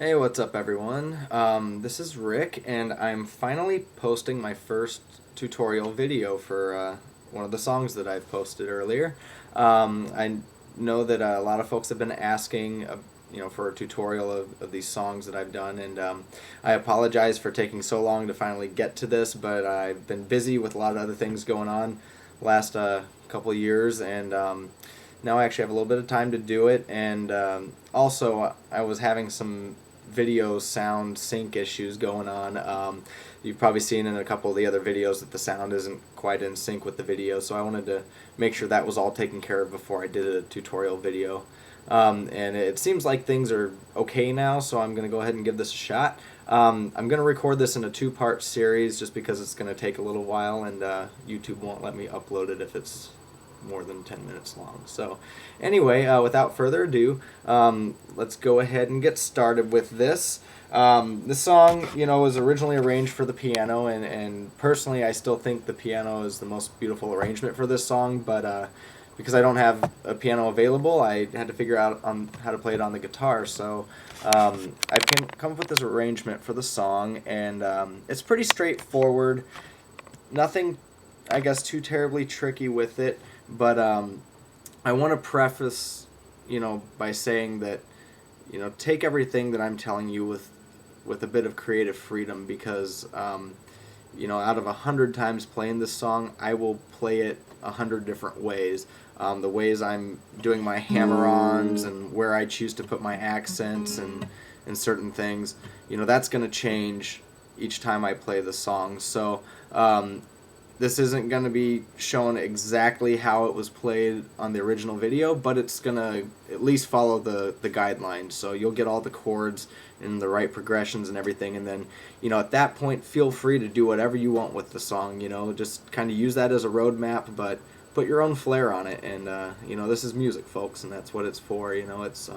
Hey, what's up, everyone? This is Rick, and I'm finally posting my first tutorial video for one of the songs that I've posted earlier. I know that a lot of folks have been asking, for a tutorial of these songs that I've done, and I apologize for taking so long to finally get to this, but I've been busy with a lot of other things going on last couple of years, and now I actually have a little bit of time to do it, and also I was having some video sound sync issues going on. You've probably seen in a couple of the other videos that the sound isn't quite in sync with the video, so I wanted to make sure that was all taken care of before I did a tutorial video. And it seems like things are okay now, so I'm going to go ahead and give this a shot. I'm going to record this in a two-part series just because it's going to take a little while, and YouTube won't let me upload it if it's more than 10 minutes long. So anyway, without further ado, let's go ahead and get started with this. This song, was originally arranged for the piano, and personally I still think the piano is the most beautiful arrangement for this song, but because I don't have a piano available, I had to figure out on how to play it on the guitar. So I've come up with this arrangement for the song, and it's pretty straightforward. Nothing, I guess, too terribly tricky with it. But I want to preface, by saying that, take everything that I'm telling you with a bit of creative freedom, because, out of 100 times playing this song, I will play it 100 different ways. The ways I'm doing my hammer-ons and where I choose to put my accents and certain things, that's going to change each time I play the song. So this isn't going to be shown exactly how it was played on the original video, but it's going to at least follow the guidelines. So you'll get all the chords and the right progressions and everything, and then, at that point, feel free to do whatever you want with the song. Just kind of use that as a roadmap, but put your own flair on it. And, this is music, folks, and that's what it's for. It's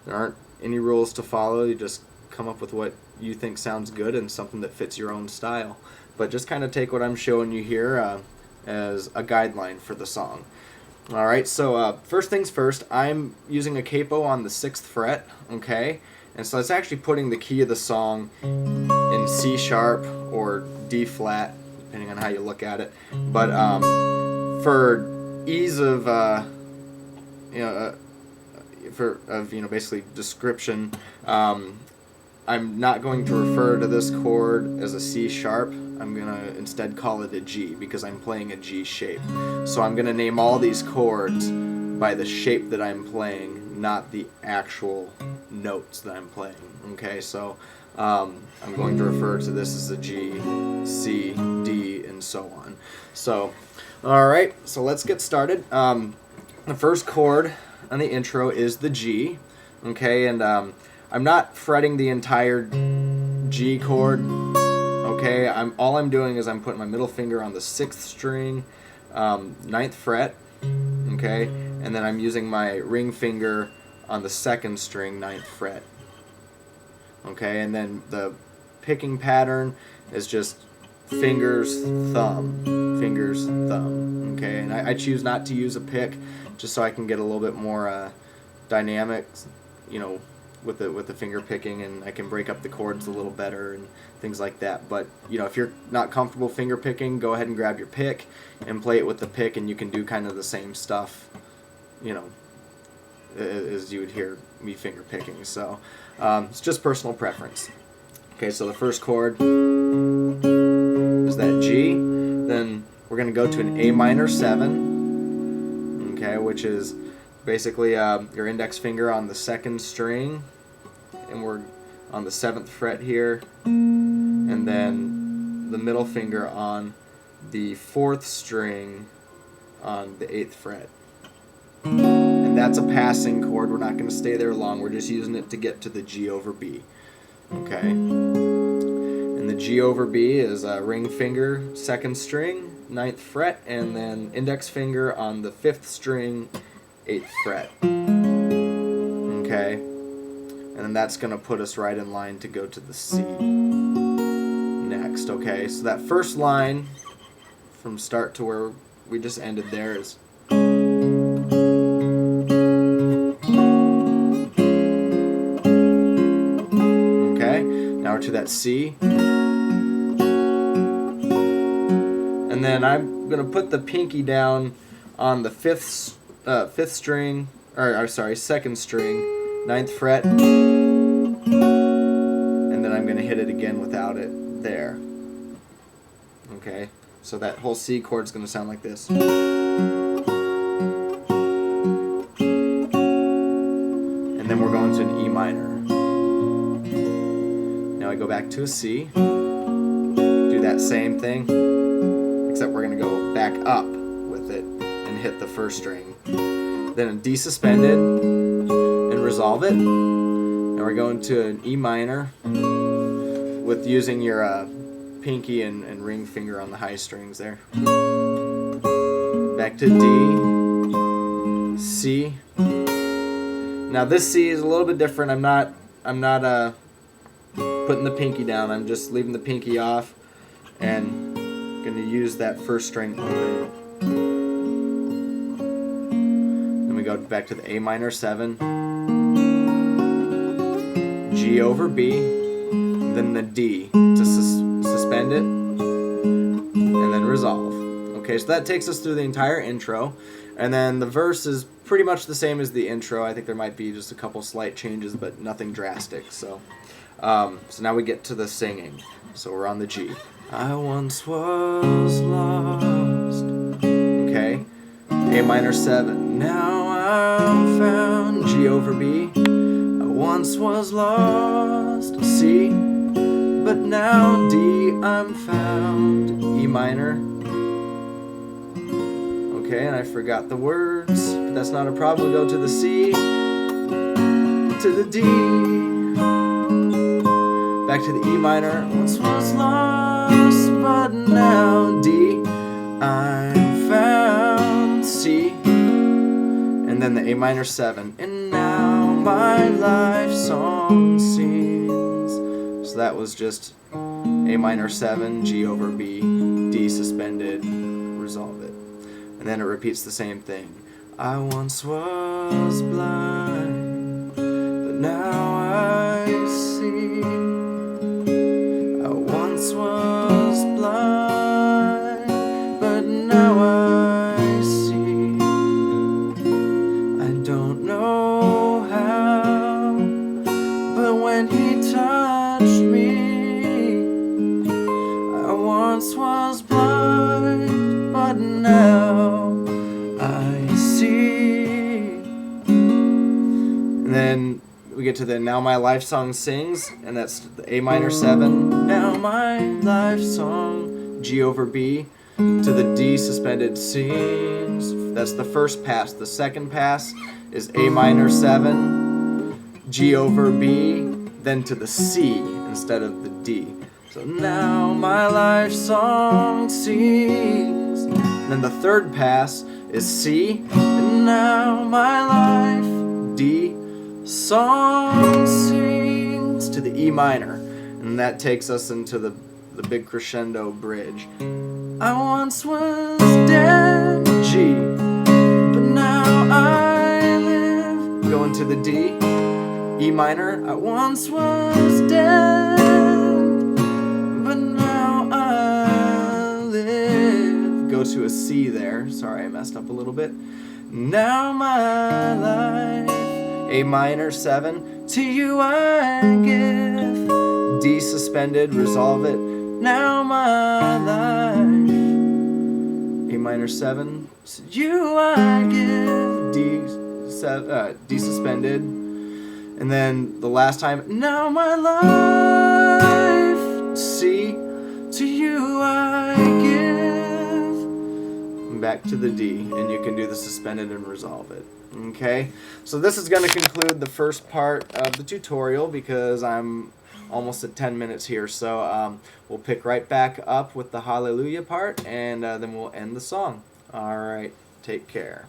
there aren't any rules to follow. You just come up with what you think sounds good and something that fits your own style. But just kind of take what I'm showing you here as a guideline for the song. Alright, so first things first, I'm using a capo on the 6th fret, okay? And so it's actually putting the key of the song in C sharp or D flat, depending on how you look at it. But for ease of, basically description, I'm not going to refer to this chord as a C sharp. I'm going to instead call it a G because I'm playing a G shape. So I'm going to name all these chords by the shape that I'm playing, not the actual notes that I'm playing. Okay, so I'm going to refer to this as a G, C, D, and so on. So, alright, so let's get started. The first chord on the intro is the G. Okay, and I'm not fretting the entire G chord. Okay, all I'm doing is I'm putting my middle finger on the 6th string, 9th fret. Okay, and then I'm using my ring finger on the 2nd string, 9th fret. Okay, and then the picking pattern is just fingers, thumb, fingers, thumb. Okay, and I choose not to use a pick just so I can get a little bit more dynamics, with the finger picking, and I can break up the chords a little better and things like that. But if you're not comfortable finger picking, go ahead and grab your pick and play it with the pick, and you can do kind of the same stuff, as you would hear me finger picking. So it's just personal preference. Okay, so the first chord is that G. Then we're going to go to an A minor 7, okay, which is basically your index finger on the 2nd string, and we're on the 7th fret here, and then the middle finger on the 4th string on the 8th fret. And that's a passing chord. We're not going to stay there long. We're just using it to get to the G over B. Okay? And the G over B is a ring finger, 2nd string, 9th fret, and then index finger on the 5th string, 8th fret. Okay? And then that's going to put us right in line to go to the C next. Okay? So that first line from start to where we just ended there is we're to that C. And then I'm going to put the pinky down on the fifth string, or sorry, second string, 9th fret. And then I'm going to hit it again without it there. Okay, so that whole C chord is going to sound like this. And then we're going to an E minor. Now I go back to a C, do that same thing, except we're going to go back up with it and hit the first string. Then a D suspended and resolve it. Now we're going to an E minor with using your pinky and ring finger on the high strings there. Back to D, C. Now this C is a little bit different. I'm not putting the pinky down. I'm just leaving the pinky off and going to use that first string open. Then we go back to the A minor 7, G over B, then the D to suspend it, and then resolve. Okay, so that takes us through the entire intro, and then the verse is pretty much the same as the intro. I think there might be just a couple slight changes, but nothing drastic. So now we get to the singing. So we're on the G. I once was lost. Okay, A minor 7. Now I'm found. G over B. I once was lost. C. But now D I'm found. E minor. Okay, and I forgot the words, but that's not a problem. We'll go to the C, to the D, back to the E minor. Once was lost, but now D I'm found. C, and then the A minor 7. And now my life song sings. So that was just A minor 7, G over B, D suspended, resolve it. And then it repeats the same thing. I once was blind, but now I see. I once was blind, but now I see. I don't know how, but when he touched me, I once was blind, but now I see. And then we get to the Now My Life Song Sings, and that's the A minor 7. Now my life song, G over B, to the D suspended sings. That's the first pass. The second pass is A minor 7, G over B, then to the C instead of the D. So now my life song sings. And then the third pass is C, and now my life, D, song sings to the E minor. And that takes us into the big crescendo bridge. I once was dead, G, but now I live. Going to the D, E minor. I once was dead, but now I live. Go to a C there. Sorry, I messed up a little bit. Now my life, A minor 7, to you I give. D suspended, resolve it. Now my life, A minor 7, to you I give. D suspended. And then the last time, now my life, C, to you I give. Back to the D, and you can do the suspended and resolve it. Okay, so this is going to conclude the first part of the tutorial because I'm almost at 10 minutes here. So we'll pick right back up with the hallelujah part, and then we'll end the song. All right, take care.